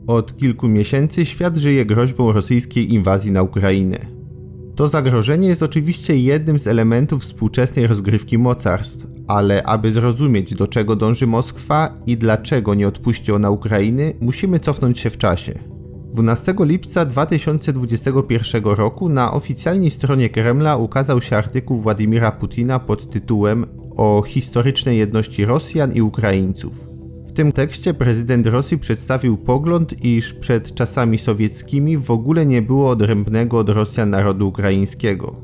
Od kilku miesięcy świat żyje groźbą rosyjskiej inwazji na Ukrainę. To zagrożenie jest oczywiście jednym z elementów współczesnej rozgrywki mocarstw, ale aby zrozumieć, do czego dąży Moskwa i dlaczego nie odpuści ona Ukrainy, musimy cofnąć się w czasie. 12 lipca 2021 roku na oficjalnej stronie Kremla ukazał się artykuł Władimira Putina pod tytułem o historycznej jedności Rosjan i Ukraińców. W tym tekście prezydent Rosji przedstawił pogląd, iż przed czasami sowieckimi w ogóle nie było odrębnego od Rosjan narodu ukraińskiego.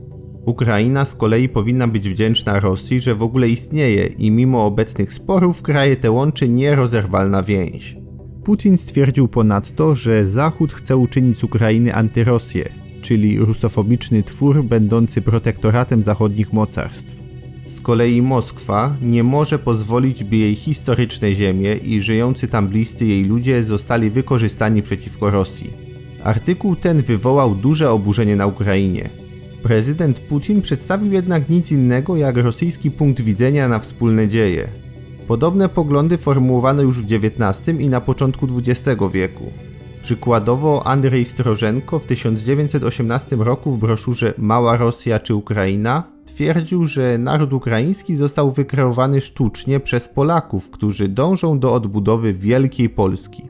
Ukraina z kolei powinna być wdzięczna Rosji, że w ogóle istnieje i mimo obecnych sporów kraje te łączy nierozerwalna więź. Putin stwierdził ponadto, że Zachód chce uczynić z Ukrainy antyrosję, czyli rusofobiczny twór będący protektoratem zachodnich mocarstw. Z kolei Moskwa nie może pozwolić, by jej historyczne ziemie i żyjący tam bliscy jej ludzie zostali wykorzystani przeciwko Rosji. Artykuł ten wywołał duże oburzenie na Ukrainie. Prezydent Putin przedstawił jednak nic innego jak rosyjski punkt widzenia na wspólne dzieje. Podobne poglądy formułowano już w XIX i na początku XX wieku. Przykładowo Andrzej Strożenko w 1918 roku w broszurze Mała Rosja czy Ukraina twierdził, że naród ukraiński został wykreowany sztucznie przez Polaków, którzy dążą do odbudowy Wielkiej Polski.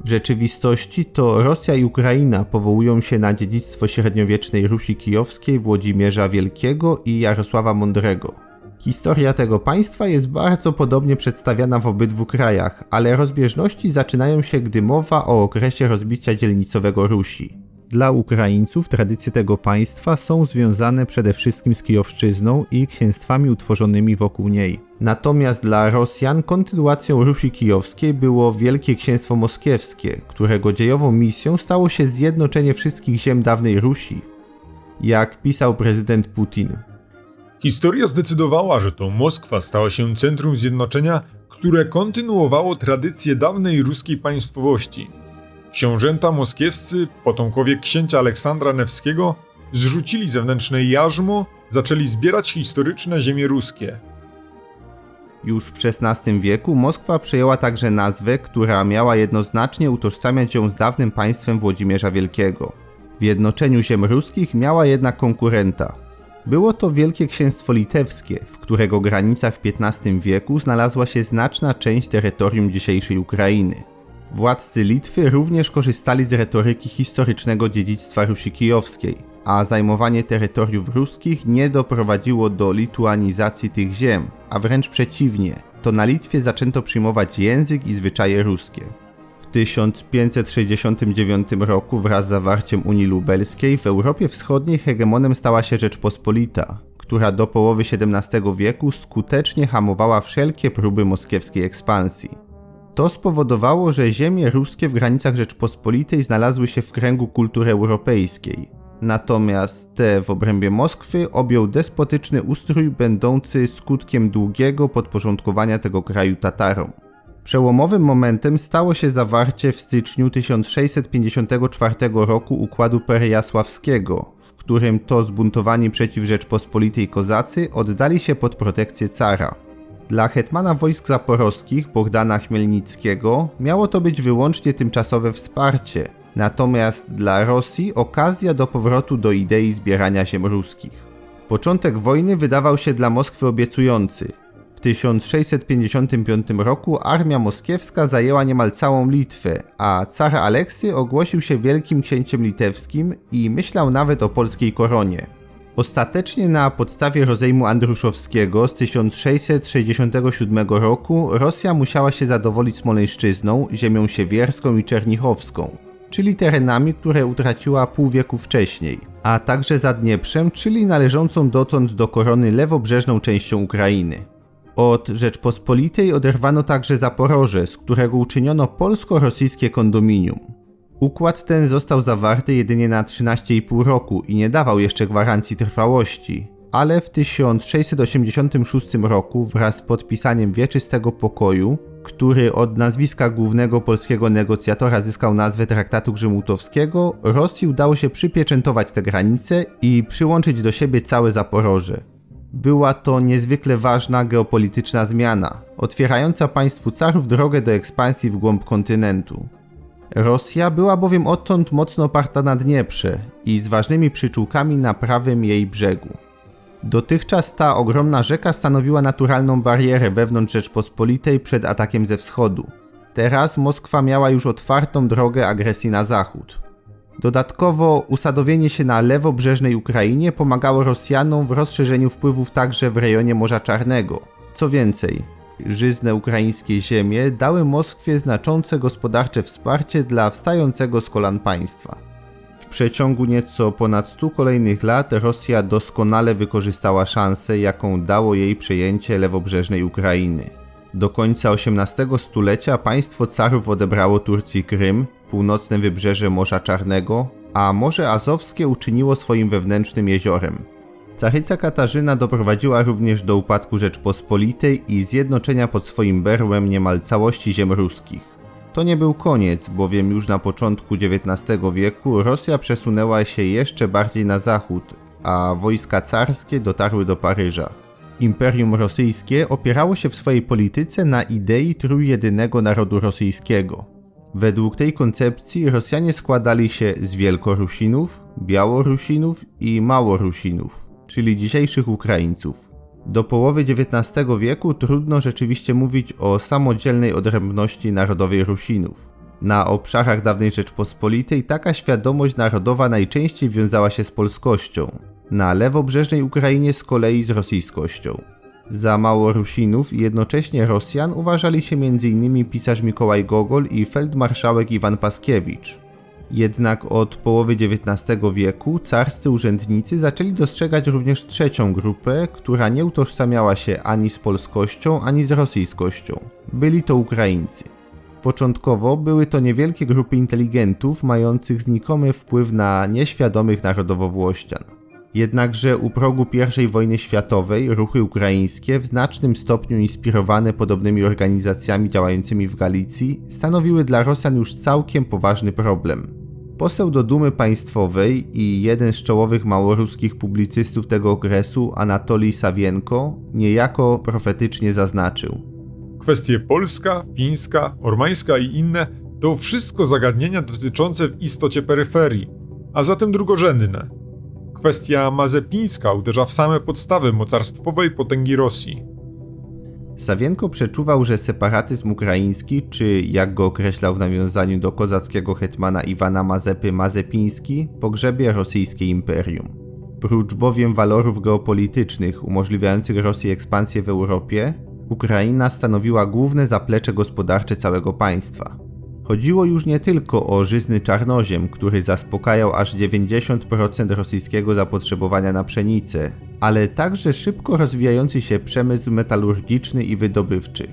W rzeczywistości to Rosja i Ukraina powołują się na dziedzictwo średniowiecznej Rusi Kijowskiej, Włodzimierza Wielkiego i Jarosława Mądrego. Historia tego państwa jest bardzo podobnie przedstawiana w obydwu krajach, ale rozbieżności zaczynają się, gdy mowa o okresie rozbicia dzielnicowego Rusi. Dla Ukraińców tradycje tego państwa są związane przede wszystkim z Kijowszczyzną i księstwami utworzonymi wokół niej. Natomiast dla Rosjan kontynuacją Rusi Kijowskiej było Wielkie Księstwo Moskiewskie, którego dziejową misją stało się zjednoczenie wszystkich ziem dawnej Rusi. Jak pisał prezydent Putin: historia zdecydowała, że to Moskwa stała się centrum zjednoczenia, które kontynuowało tradycje dawnej ruskiej państwowości. Książęta moskiewscy, potomkowie księcia Aleksandra Newskiego, zrzucili zewnętrzne jarzmo, zaczęli zbierać historyczne ziemie ruskie. Już w XVI wieku Moskwa przejęła także nazwę, która miała jednoznacznie utożsamiać ją z dawnym państwem Włodzimierza Wielkiego. W jednoczeniu ziem ruskich miała jednak konkurenta. Było to Wielkie Księstwo Litewskie, w którego granicach w XV wieku znalazła się znaczna część terytorium dzisiejszej Ukrainy. Władcy Litwy również korzystali z retoryki historycznego dziedzictwa Rusi Kijowskiej, a zajmowanie terytoriów ruskich nie doprowadziło do lituanizacji tych ziem, a wręcz przeciwnie, to na Litwie zaczęto przyjmować język i zwyczaje ruskie. W 1569 roku wraz z zawarciem Unii Lubelskiej w Europie Wschodniej hegemonem stała się Rzeczpospolita, która do połowy XVII wieku skutecznie hamowała wszelkie próby moskiewskiej ekspansji. To spowodowało, że ziemie ruskie w granicach Rzeczpospolitej znalazły się w kręgu kultury europejskiej. Natomiast te w obrębie Moskwy objął despotyczny ustrój będący skutkiem długiego podporządkowania tego kraju Tatarom. Przełomowym momentem stało się zawarcie w styczniu 1654 roku układu Perejasławskiego, w którym to zbuntowani przeciw Rzeczpospolitej kozacy oddali się pod protekcję cara. Dla hetmana wojsk zaporowskich Bohdana Chmielnickiego miało to być wyłącznie tymczasowe wsparcie, natomiast dla Rosji okazja do powrotu do idei zbierania ziem ruskich. Początek wojny wydawał się dla Moskwy obiecujący. W 1655 roku armia moskiewska zajęła niemal całą Litwę, a car Aleksy ogłosił się wielkim księciem litewskim i myślał nawet o polskiej koronie. Ostatecznie na podstawie rozejmu andruszowskiego z 1667 roku Rosja musiała się zadowolić Smoleńszczyzną, ziemią siewierską i czernichowską, czyli terenami, które utraciła pół wieku wcześniej, a także Zadnieprzem, czyli należącą dotąd do korony lewobrzeżną częścią Ukrainy. Od Rzeczpospolitej oderwano także Zaporoże, z którego uczyniono polsko-rosyjskie kondominium. Układ ten został zawarty jedynie na 13,5 roku i nie dawał jeszcze gwarancji trwałości, ale w 1686 roku wraz z podpisaniem Wieczystego Pokoju, który od nazwiska głównego polskiego negocjatora zyskał nazwę Traktatu Grzymałtowskiego, Rosji udało się przypieczętować te granice i przyłączyć do siebie całe Zaporoże. Była to niezwykle ważna geopolityczna zmiana, otwierająca państwu carów drogę do ekspansji w głąb kontynentu. Rosja była bowiem odtąd mocno oparta na Dnieprze i z ważnymi przyczółkami na prawym jej brzegu. Dotychczas ta ogromna rzeka stanowiła naturalną barierę wewnątrz Rzeczpospolitej przed atakiem ze wschodu. Teraz Moskwa miała już otwartą drogę agresji na zachód. Dodatkowo usadowienie się na lewobrzeżnej Ukrainie pomagało Rosjanom w rozszerzeniu wpływów także w rejonie Morza Czarnego. Co więcej, żyzne ukraińskie ziemie dały Moskwie znaczące gospodarcze wsparcie dla wstającego z kolan państwa. W przeciągu nieco ponad 100 kolejnych lat Rosja doskonale wykorzystała szansę, jaką dało jej przejęcie lewobrzeżnej Ukrainy. Do końca XVIII stulecia państwo carów odebrało Turcji Krym, północne wybrzeże Morza Czarnego, a Morze Azowskie uczyniło swoim wewnętrznym jeziorem. Caryca Katarzyna doprowadziła również do upadku Rzeczpospolitej i zjednoczenia pod swoim berłem niemal całości ziem ruskich. To nie był koniec, bowiem już na początku XIX wieku Rosja przesunęła się jeszcze bardziej na zachód, a wojska carskie dotarły do Paryża. Imperium Rosyjskie opierało się w swojej polityce na idei trójjedynego narodu rosyjskiego. Według tej koncepcji Rosjanie składali się z Wielkorusinów, Białorusinów i Małorusinów, czyli dzisiejszych Ukraińców. Do połowy XIX wieku trudno rzeczywiście mówić o samodzielnej odrębności narodowej Rusinów. Na obszarach dawnej Rzeczpospolitej taka świadomość narodowa najczęściej wiązała się z polskością, na lewobrzeżnej Ukrainie z kolei z rosyjskością. Za Małorusinów i jednocześnie Rosjan uważali się m.in. pisarz Mikołaj Gogol i feldmarszałek Iwan Paskiewicz. Jednak od połowy XIX wieku carscy urzędnicy zaczęli dostrzegać również trzecią grupę, która nie utożsamiała się ani z polskością, ani z rosyjskością. Byli to Ukraińcy. Początkowo były to niewielkie grupy inteligentów mających znikomy wpływ na nieświadomych narodowo Włościan. Jednakże u progu I wojny światowej ruchy ukraińskie, w znacznym stopniu inspirowane podobnymi organizacjami działającymi w Galicji, stanowiły dla Rosjan już całkiem poważny problem. Poseł do Dumy Państwowej i jeden z czołowych małoruskich publicystów tego okresu, Anatolij Sawienko, niejako profetycznie zaznaczył: Kwestie polska, fińska, ormańska i inne to wszystko zagadnienia dotyczące w istocie peryferii, a zatem drugorzędne. Kwestia mazepińska uderza w same podstawy mocarstwowej potęgi Rosji. Sawienko przeczuwał, że separatyzm ukraiński, czy jak go określał w nawiązaniu do kozackiego hetmana Iwana Mazepy Mazepiński, pogrzebie rosyjskie imperium. Prócz bowiem walorów geopolitycznych umożliwiających Rosji ekspansję w Europie, Ukraina stanowiła główne zaplecze gospodarcze całego państwa. Chodziło już nie tylko o żyzny czarnoziem, który zaspokajał aż 90% rosyjskiego zapotrzebowania na pszenicę, ale także szybko rozwijający się przemysł metalurgiczny i wydobywczy.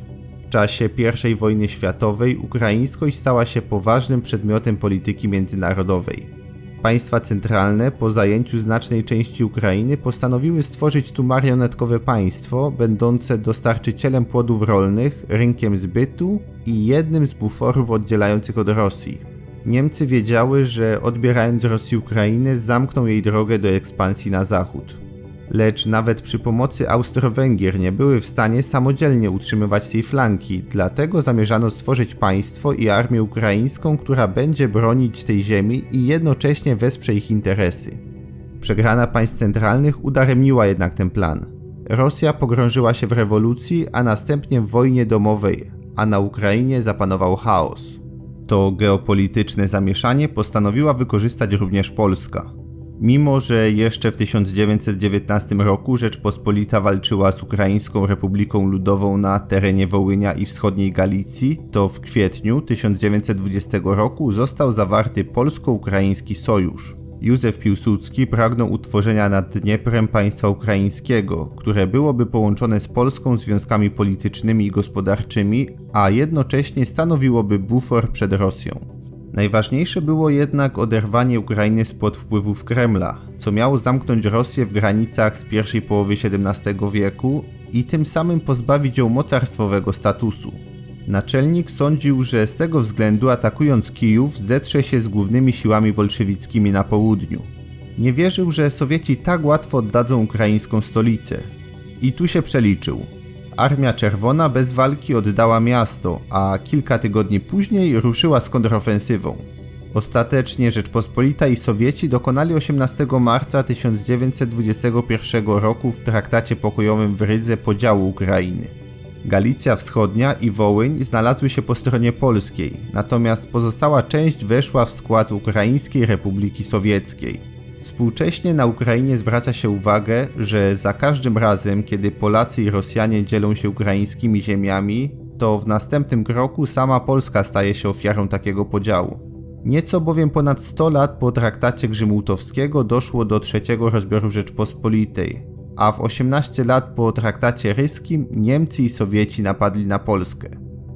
W czasie I wojny światowej ukraińskość stała się poważnym przedmiotem polityki międzynarodowej. Państwa centralne po zajęciu znacznej części Ukrainy postanowiły stworzyć tu marionetkowe państwo, będące dostarczycielem płodów rolnych, rynkiem zbytu i jednym z buforów oddzielających od Rosji. Niemcy wiedziały, że odbierając Rosji Ukrainę, zamkną jej drogę do ekspansji na zachód. Lecz nawet przy pomocy Austro-Węgier nie były w stanie samodzielnie utrzymywać tej flanki, dlatego zamierzano stworzyć państwo i armię ukraińską, która będzie bronić tej ziemi i jednocześnie wesprze ich interesy. Przegrana państw centralnych udaremniła jednak ten plan. Rosja pogrążyła się w rewolucji, a następnie w wojnie domowej, a na Ukrainie zapanował chaos. To geopolityczne zamieszanie postanowiła wykorzystać również Polska. Mimo że jeszcze w 1919 roku Rzeczpospolita walczyła z Ukraińską Republiką Ludową na terenie Wołynia i wschodniej Galicji, to w kwietniu 1920 roku został zawarty polsko-ukraiński sojusz. Józef Piłsudski pragnął utworzenia nad Dnieprem państwa ukraińskiego, które byłoby połączone z Polską związkami politycznymi i gospodarczymi, a jednocześnie stanowiłoby bufor przed Rosją. Najważniejsze było jednak oderwanie Ukrainy spod wpływów Kremla, co miało zamknąć Rosję w granicach z pierwszej połowy XVII wieku i tym samym pozbawić ją mocarstwowego statusu. Naczelnik sądził, że z tego względu atakując Kijów zetrze się z głównymi siłami bolszewickimi na południu. Nie wierzył, że Sowieci tak łatwo oddadzą ukraińską stolicę. I tu się przeliczył. Armia Czerwona bez walki oddała miasto, a kilka tygodni później ruszyła z kontrofensywą. Ostatecznie Rzeczpospolita i Sowieci dokonali 18 marca 1921 roku w traktacie pokojowym w Rydze podziału Ukrainy. Galicja Wschodnia i Wołyń znalazły się po stronie polskiej, natomiast pozostała część weszła w skład Ukraińskiej Republiki Sowieckiej. Współcześnie na Ukrainie zwraca się uwagę, że za każdym razem, kiedy Polacy i Rosjanie dzielą się ukraińskimi ziemiami, to w następnym kroku sama Polska staje się ofiarą takiego podziału. Nieco bowiem ponad 100 lat po traktacie Grzymałtowskiego doszło do trzeciego rozbioru Rzeczpospolitej, a w 18 lat po traktacie ryskim Niemcy i Sowieci napadli na Polskę.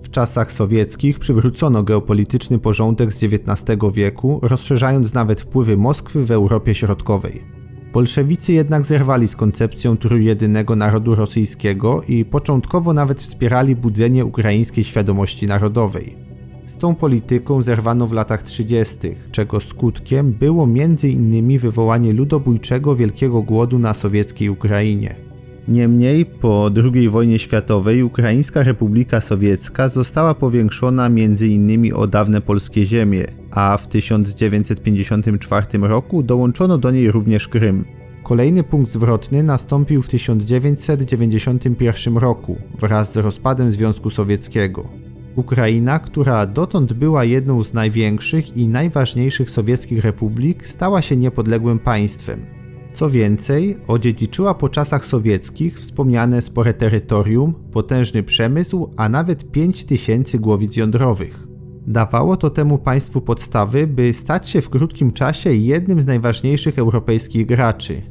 W czasach sowieckich przywrócono geopolityczny porządek z XIX wieku, rozszerzając nawet wpływy Moskwy w Europie Środkowej. Bolszewicy jednak zerwali z koncepcją trójjedynego narodu rosyjskiego i początkowo nawet wspierali budzenie ukraińskiej świadomości narodowej. Z tą polityką zerwano w latach 30., czego skutkiem było m.in. wywołanie ludobójczego wielkiego głodu na sowieckiej Ukrainie. Niemniej po II wojnie światowej Ukraińska Republika Sowiecka została powiększona m.in. o dawne polskie ziemie, a w 1954 roku dołączono do niej również Krym. Kolejny punkt zwrotny nastąpił w 1991 roku wraz z rozpadem Związku Sowieckiego. Ukraina, która dotąd była jedną z największych i najważniejszych sowieckich republik, stała się niepodległym państwem. Co więcej, odziedziczyła po czasach sowieckich wspomniane spore terytorium, potężny przemysł, a nawet 5000 głowic jądrowych. Dawało to temu państwu podstawy, by stać się w krótkim czasie jednym z najważniejszych europejskich graczy.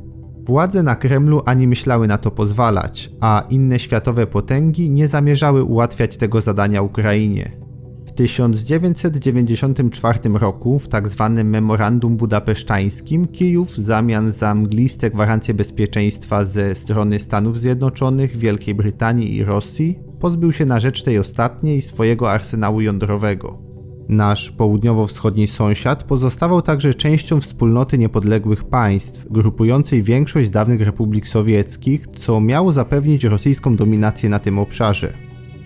Władze na Kremlu ani myślały na to pozwalać, a inne światowe potęgi nie zamierzały ułatwiać tego zadania Ukrainie. W 1994 roku w tzw. Memorandum Budapesztańskim Kijów w zamian za mgliste gwarancje bezpieczeństwa ze strony Stanów Zjednoczonych, Wielkiej Brytanii i Rosji pozbył się na rzecz tej ostatniej swojego arsenału jądrowego. Nasz południowo-wschodni sąsiad pozostawał także częścią wspólnoty niepodległych państw, grupującej większość dawnych republik sowieckich, co miało zapewnić rosyjską dominację na tym obszarze.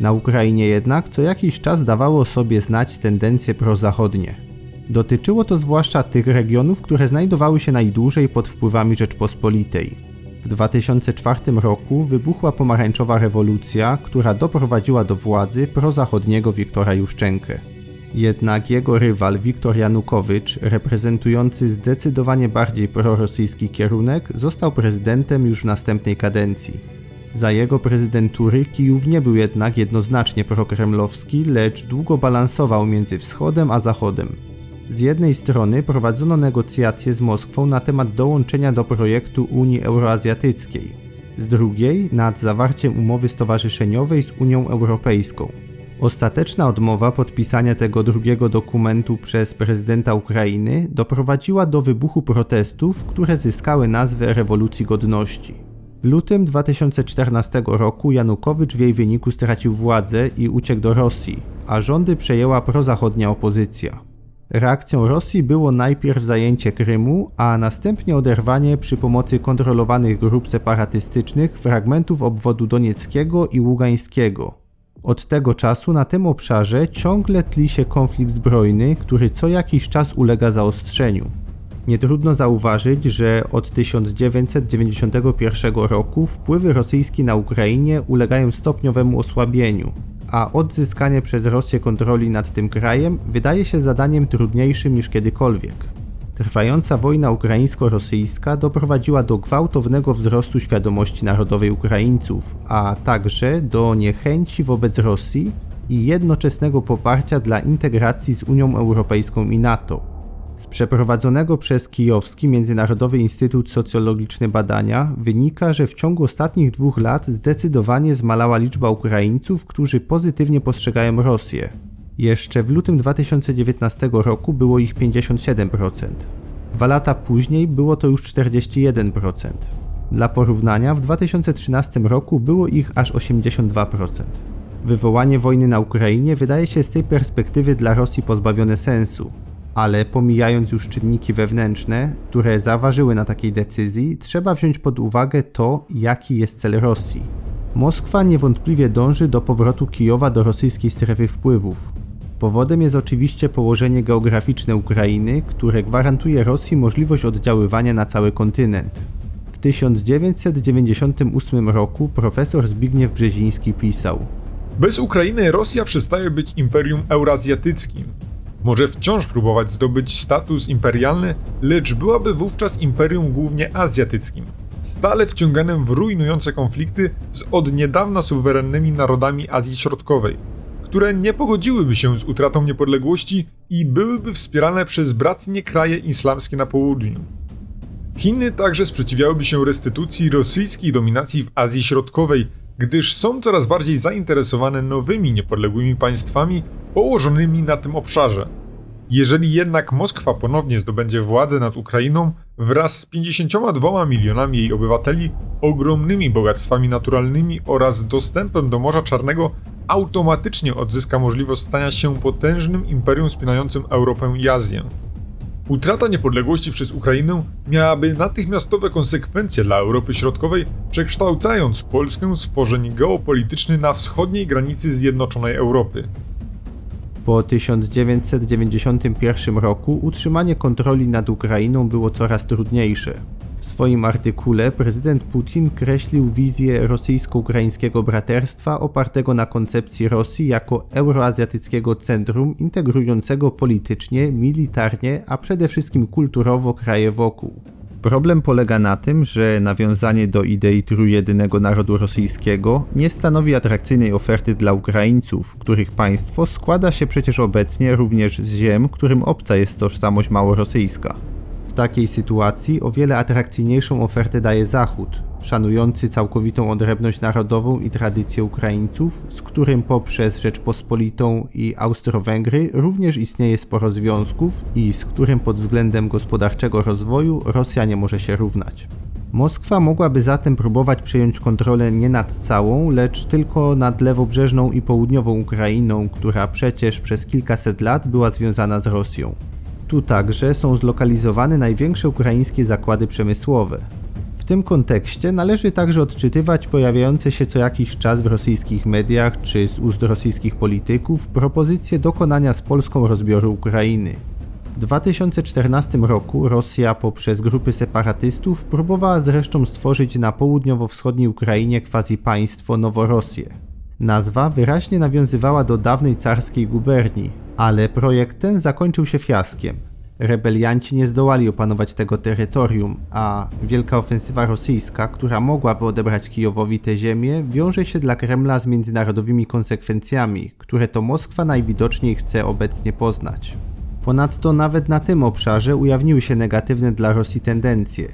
Na Ukrainie jednak co jakiś czas dawało sobie znać tendencje prozachodnie. Dotyczyło to zwłaszcza tych regionów, które znajdowały się najdłużej pod wpływami Rzeczpospolitej. W 2004 roku wybuchła pomarańczowa rewolucja, która doprowadziła do władzy prozachodniego Wiktora Juszczenkę. Jednak jego rywal Wiktor Janukowycz, reprezentujący zdecydowanie bardziej prorosyjski kierunek, został prezydentem już w następnej kadencji. Za jego prezydentury Kijów nie był jednak jednoznacznie prokremlowski, lecz długo balansował między wschodem a zachodem. Z jednej strony prowadzono negocjacje z Moskwą na temat dołączenia do projektu Unii Euroazjatyckiej, z drugiej nad zawarciem umowy stowarzyszeniowej z Unią Europejską. Ostateczna odmowa podpisania tego drugiego dokumentu przez prezydenta Ukrainy doprowadziła do wybuchu protestów, które zyskały nazwę Rewolucji Godności. W lutym 2014 roku Janukowycz w jej wyniku stracił władzę i uciekł do Rosji, a rządy przejęła prozachodnia opozycja. Reakcją Rosji było najpierw zajęcie Krymu, a następnie oderwanie przy pomocy kontrolowanych grup separatystycznych fragmentów obwodu donieckiego i ługańskiego. Od tego czasu na tym obszarze ciągle tli się konflikt zbrojny, który co jakiś czas ulega zaostrzeniu. Nie trudno zauważyć, że od 1991 roku wpływy rosyjskie na Ukrainie ulegają stopniowemu osłabieniu, a odzyskanie przez Rosję kontroli nad tym krajem wydaje się zadaniem trudniejszym niż kiedykolwiek. Trwająca wojna ukraińsko-rosyjska doprowadziła do gwałtownego wzrostu świadomości narodowej Ukraińców, a także do niechęci wobec Rosji i jednoczesnego poparcia dla integracji z Unią Europejską i NATO. Z przeprowadzonego przez Kijowski Międzynarodowy Instytut Socjologiczny badania wynika, że w ciągu ostatnich 2 lat zdecydowanie zmalała liczba Ukraińców, którzy pozytywnie postrzegają Rosję. Jeszcze w lutym 2019 roku było ich 57%. 2 lata później było to już 41%. Dla porównania w 2013 roku było ich aż 82%. Wywołanie wojny na Ukrainie wydaje się z tej perspektywy dla Rosji pozbawione sensu. Ale pomijając już czynniki wewnętrzne, które zaważyły na takiej decyzji, trzeba wziąć pod uwagę to, jaki jest cel Rosji. Moskwa niewątpliwie dąży do powrotu Kijowa do rosyjskiej strefy wpływów. Powodem jest oczywiście położenie geograficzne Ukrainy, które gwarantuje Rosji możliwość oddziaływania na cały kontynent. W 1998 roku profesor Zbigniew Brzeziński pisał: Bez Ukrainy Rosja przestaje być imperium eurazjatyckim. Może wciąż próbować zdobyć status imperialny, lecz byłaby wówczas imperium głównie azjatyckim, stale wciąganym w rujnujące konflikty z od niedawna suwerennymi narodami Azji Środkowej, które nie pogodziłyby się z utratą niepodległości i byłyby wspierane przez bratnie kraje islamskie na południu. Chiny także sprzeciwiałyby się restytucji rosyjskiej dominacji w Azji Środkowej, gdyż są coraz bardziej zainteresowane nowymi niepodległymi państwami położonymi na tym obszarze. Jeżeli jednak Moskwa ponownie zdobędzie władzę nad Ukrainą wraz z 52 milionami jej obywateli, ogromnymi bogactwami naturalnymi oraz dostępem do Morza Czarnego, automatycznie odzyska możliwość stania się potężnym imperium spinającym Europę i Azję. Utrata niepodległości przez Ukrainę miałaby natychmiastowe konsekwencje dla Europy Środkowej, przekształcając Polskę w stworzeń geopolityczny na wschodniej granicy zjednoczonej Europy. Po 1991 roku utrzymanie kontroli nad Ukrainą było coraz trudniejsze. W swoim artykule prezydent Putin kreślił wizję rosyjsko-ukraińskiego braterstwa opartego na koncepcji Rosji jako euroazjatyckiego centrum integrującego politycznie, militarnie, a przede wszystkim kulturowo kraje wokół. Problem polega na tym, że nawiązanie do idei trójjedynego narodu rosyjskiego nie stanowi atrakcyjnej oferty dla Ukraińców, których państwo składa się przecież obecnie również z ziem, którym obca jest tożsamość małorosyjska. W takiej sytuacji o wiele atrakcyjniejszą ofertę daje Zachód, szanujący całkowitą odrębność narodową i tradycję Ukraińców, z którym poprzez Rzeczpospolitą i Austro-Węgry również istnieje sporo związków i z którym pod względem gospodarczego rozwoju Rosja nie może się równać. Moskwa mogłaby zatem próbować przejąć kontrolę nie nad całą, lecz tylko nad lewobrzeżną i południową Ukrainą, która przecież przez kilkaset lat była związana z Rosją. Tu także są zlokalizowane największe ukraińskie zakłady przemysłowe. W tym kontekście należy także odczytywać pojawiające się co jakiś czas w rosyjskich mediach czy z ust rosyjskich polityków propozycje dokonania z Polską rozbioru Ukrainy. W 2014 roku Rosja poprzez grupy separatystów próbowała zresztą stworzyć na południowo-wschodniej Ukrainie quasi-państwo Noworossię. Nazwa wyraźnie nawiązywała do dawnej carskiej guberni, ale projekt ten zakończył się fiaskiem. Rebelianci nie zdołali opanować tego terytorium, a wielka ofensywa rosyjska, która mogłaby odebrać Kijowowi tę ziemię, wiąże się dla Kremla z międzynarodowymi konsekwencjami, które to Moskwa najwidoczniej chce obecnie poznać. Ponadto nawet na tym obszarze ujawniły się negatywne dla Rosji tendencje.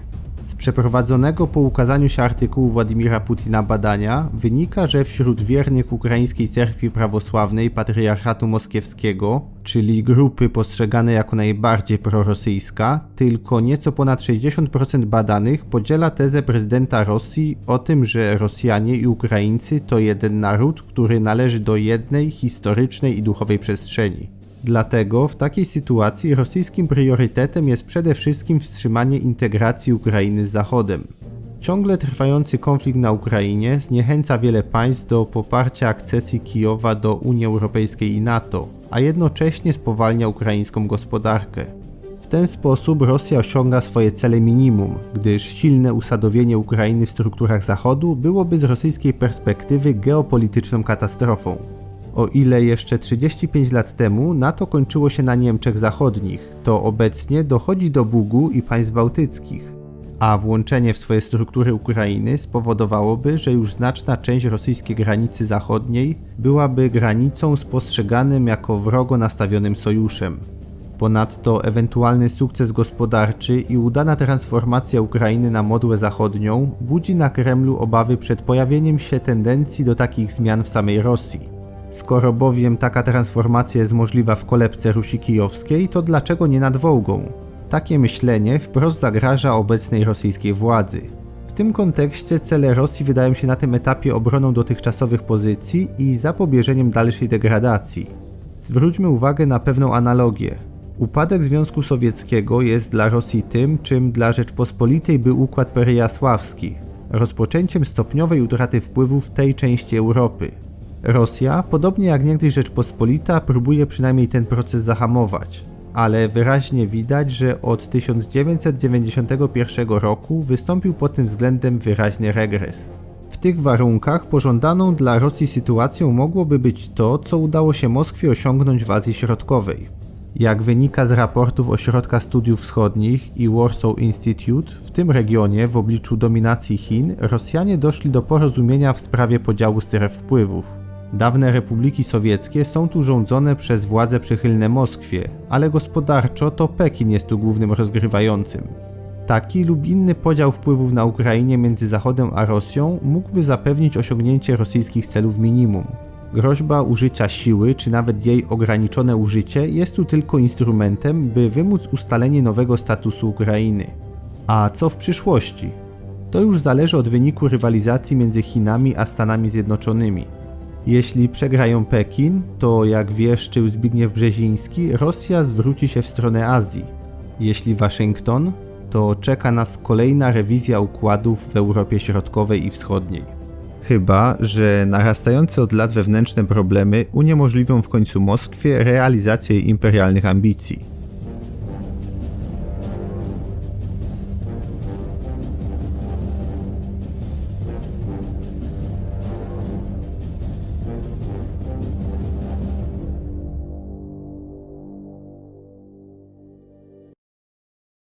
Z przeprowadzonego po ukazaniu się artykułu Władimira Putina badania wynika, że wśród wiernych ukraińskiej cerkwi prawosławnej Patriarchatu Moskiewskiego, czyli grupy postrzegane jako najbardziej prorosyjska, tylko nieco ponad 60% badanych podziela tezę prezydenta Rosji o tym, że Rosjanie i Ukraińcy to jeden naród, który należy do jednej historycznej i duchowej przestrzeni. Dlatego w takiej sytuacji rosyjskim priorytetem jest przede wszystkim wstrzymanie integracji Ukrainy z Zachodem. Ciągle trwający konflikt na Ukrainie zniechęca wiele państw do poparcia akcesji Kijowa do Unii Europejskiej i NATO, a jednocześnie spowalnia ukraińską gospodarkę. W ten sposób Rosja osiąga swoje cele minimum, gdyż silne usadowienie Ukrainy w strukturach Zachodu byłoby z rosyjskiej perspektywy geopolityczną katastrofą. O ile jeszcze 35 lat temu NATO kończyło się na Niemczech Zachodnich, to obecnie dochodzi do Bugu i państw bałtyckich, a włączenie w swoje struktury Ukrainy spowodowałoby, że już znaczna część rosyjskiej granicy zachodniej byłaby granicą z postrzeganym jako wrogo nastawionym sojuszem. Ponadto ewentualny sukces gospodarczy i udana transformacja Ukrainy na modłę zachodnią budzi na Kremlu obawy przed pojawieniem się tendencji do takich zmian w samej Rosji. Skoro bowiem taka transformacja jest możliwa w kolebce Rusi Kijowskiej, to dlaczego nie nad Wołgą? Takie myślenie wprost zagraża obecnej rosyjskiej władzy. W tym kontekście cele Rosji wydają się na tym etapie obroną dotychczasowych pozycji i zapobieżeniem dalszej degradacji. Zwróćmy uwagę na pewną analogię. Upadek Związku Sowieckiego jest dla Rosji tym, czym dla Rzeczpospolitej był układ peryjasławski. rozpoczęciem stopniowej utraty wpływów w tej części Europy. Rosja, podobnie jak niegdyś Rzeczpospolita, próbuje przynajmniej ten proces zahamować, ale wyraźnie widać, że od 1991 roku wystąpił pod tym względem wyraźny regres. W tych warunkach pożądaną dla Rosji sytuacją mogłoby być to, co udało się Moskwie osiągnąć w Azji Środkowej. Jak wynika z raportów Ośrodka Studiów Wschodnich i Warsaw Institute, w tym regionie w obliczu dominacji Chin Rosjanie doszli do porozumienia w sprawie podziału stref wpływów. Dawne republiki sowieckie są tu rządzone przez władze przychylne Moskwie, ale gospodarczo to Pekin jest tu głównym rozgrywającym. Taki lub inny podział wpływów na Ukrainie między Zachodem a Rosją mógłby zapewnić osiągnięcie rosyjskich celów minimum. Groźba użycia siły, czy nawet jej ograniczone użycie jest tu tylko instrumentem, by wymóc ustalenie nowego statusu Ukrainy. A co w przyszłości? To już zależy od wyniku rywalizacji między Chinami a Stanami Zjednoczonymi. Jeśli przegrają Pekin, to jak wieszczył Zbigniew Brzeziński, Rosja zwróci się w stronę Azji. Jeśli Waszyngton, to czeka nas kolejna rewizja układów w Europie Środkowej i Wschodniej. Chyba że narastające od lat wewnętrzne problemy uniemożliwią w końcu Moskwie realizację jej imperialnych ambicji.